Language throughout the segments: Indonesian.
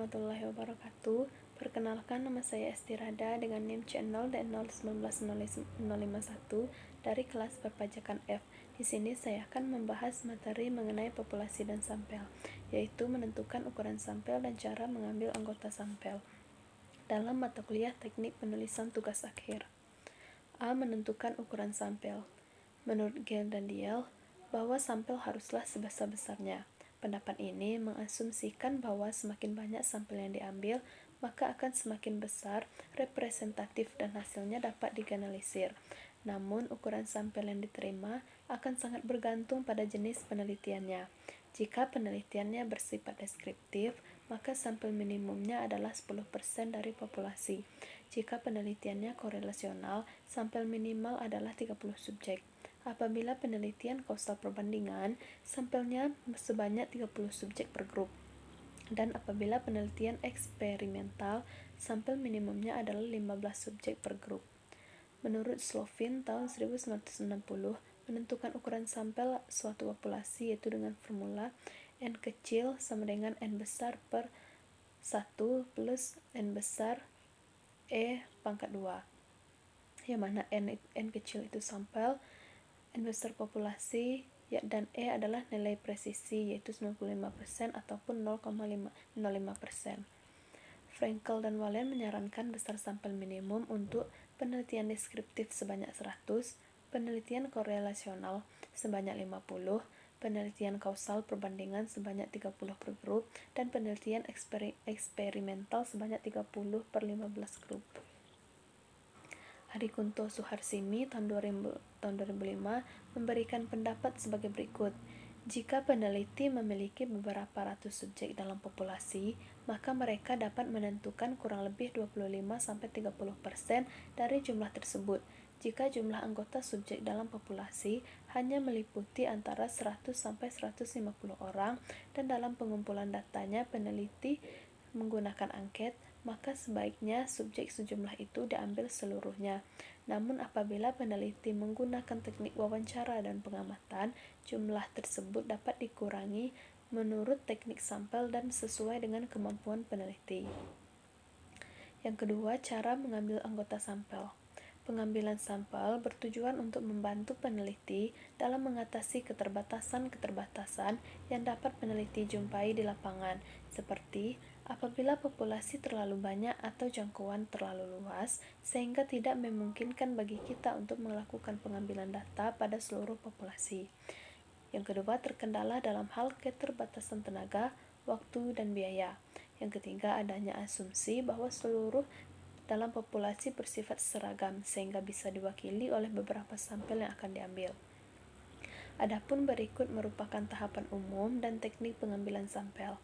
warahmatullahi wabarakatuh. Perkenalkan, nama saya Esti Rada dengan NIM C0D0190051 dari kelas perpajakan F. Di sini saya akan membahas materi mengenai populasi dan sampel, yaitu menentukan ukuran sampel dan cara mengambil anggota sampel dalam mata kuliah teknik penulisan tugas akhir. A. Menentukan ukuran sampel. Menurut Gill dan Diel, bahwa sampel haruslah sebesar-besarnya. Pendapat ini mengasumsikan bahwa semakin banyak sampel yang diambil, maka akan semakin besar, representatif, dan hasilnya dapat digeneralisir. Namun, ukuran sampel yang diterima akan sangat bergantung pada jenis penelitiannya. Jika penelitiannya bersifat deskriptif, maka sampel minimumnya adalah 10% dari populasi. Jika penelitiannya korelasional, sampel minimal adalah 30 subjek. Apabila penelitian kausal perbandingan, sampelnya sebanyak 30 subjek per grup. Dan apabila penelitian eksperimental, sampel minimumnya adalah 15 subjek per grup. Menurut Slovin tahun 1960, menentukan ukuran sampel suatu populasi yaitu dengan formula N kecil sama dengan N besar per 1 plus N besar E pangkat 2. Yang mana N kecil itu sampel, N besar populasi, dan E adalah nilai presisi yaitu 95% ataupun 0,05%. Frankel dan Wallen menyarankan besar sampel minimum untuk penelitian deskriptif sebanyak 100, penelitian korelasional sebanyak 50, penelitian kausal perbandingan sebanyak 30 per grup, dan penelitian eksperimental sebanyak 30 per 15 grup. Adikunto Suharsimi tahun 2005 memberikan pendapat sebagai berikut. Jika peneliti memiliki beberapa ratus subjek dalam populasi, maka mereka dapat menentukan kurang lebih 25-30% dari jumlah tersebut. Jika jumlah anggota subjek dalam populasi hanya meliputi antara 100-150 orang dan dalam pengumpulan datanya peneliti menggunakan angket, maka sebaiknya subjek sejumlah itu diambil seluruhnya. Namun apabila peneliti menggunakan teknik wawancara dan pengamatan, jumlah tersebut dapat dikurangi menurut teknik sampel dan sesuai dengan kemampuan peneliti. Yang kedua, cara mengambil anggota sampel. Pengambilan sampel bertujuan untuk membantu peneliti dalam mengatasi keterbatasan-keterbatasan yang dapat peneliti jumpai di lapangan, seperti apabila populasi terlalu banyak atau jangkauan terlalu luas, sehingga tidak memungkinkan bagi kita untuk melakukan pengambilan data pada seluruh populasi. Yang kedua, terkendala dalam hal keterbatasan tenaga, waktu, dan biaya. Yang ketiga, adanya asumsi bahwa seluruh dalam populasi bersifat seragam, sehingga bisa diwakili oleh beberapa sampel yang akan diambil. Adapun berikut merupakan tahapan umum dan teknik pengambilan sampel,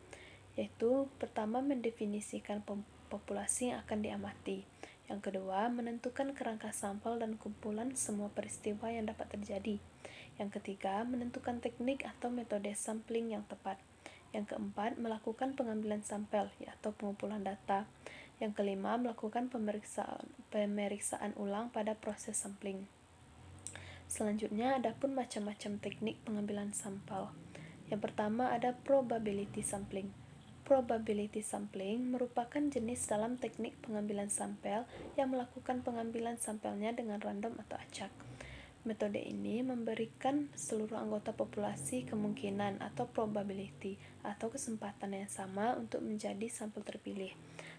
yaitu pertama mendefinisikan populasi yang akan diamati. Yang kedua, menentukan kerangka sampel dan kumpulan semua peristiwa yang dapat terjadi. Yang ketiga, menentukan teknik atau metode sampling yang tepat. Yang keempat, melakukan pengambilan sampel atau pengumpulan data. Yang kelima, melakukan pemeriksaan ulang pada proses sampling. Selanjutnya, adapun macam-macam teknik pengambilan sampel. Yang pertama ada probability sampling. Probability sampling merupakan jenis dalam teknik pengambilan sampel yang melakukan pengambilan sampelnya dengan random atau acak. Metode ini memberikan seluruh anggota populasi kemungkinan atau probability atau kesempatan yang sama untuk menjadi sampel terpilih.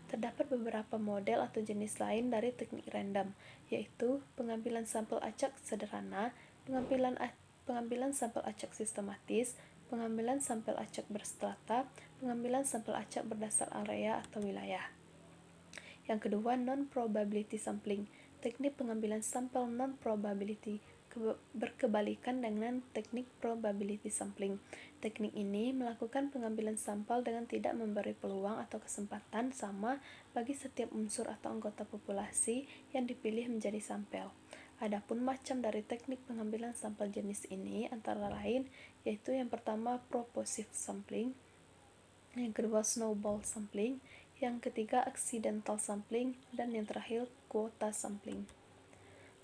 Terdapat beberapa model atau jenis lain dari teknik random, yaitu pengambilan sampel acak sederhana, pengambilan sampel acak sistematis, pengambilan sampel acak berstrata, pengambilan sampel acak berdasar area atau wilayah. Yang kedua, non-probability sampling. Teknik pengambilan sampel non-probability berkebalikan dengan teknik probability sampling. Teknik ini melakukan pengambilan sampel dengan tidak memberi peluang atau kesempatan sama bagi setiap unsur atau anggota populasi yang dipilih menjadi sampel. Adapun macam dari teknik pengambilan sampel jenis ini antara lain yaitu yang pertama purposive sampling, yang kedua snowball sampling, yang ketiga accidental sampling, dan yang terakhir quota sampling.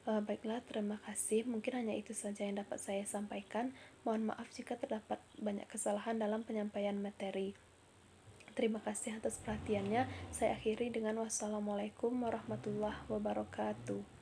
Baiklah, terima kasih. Mungkin hanya itu saja yang dapat saya sampaikan. Mohon maaf jika terdapat banyak kesalahan dalam penyampaian materi. Terima kasih atas perhatiannya. Saya akhiri dengan wassalamualaikum warahmatullahi wabarakatuh.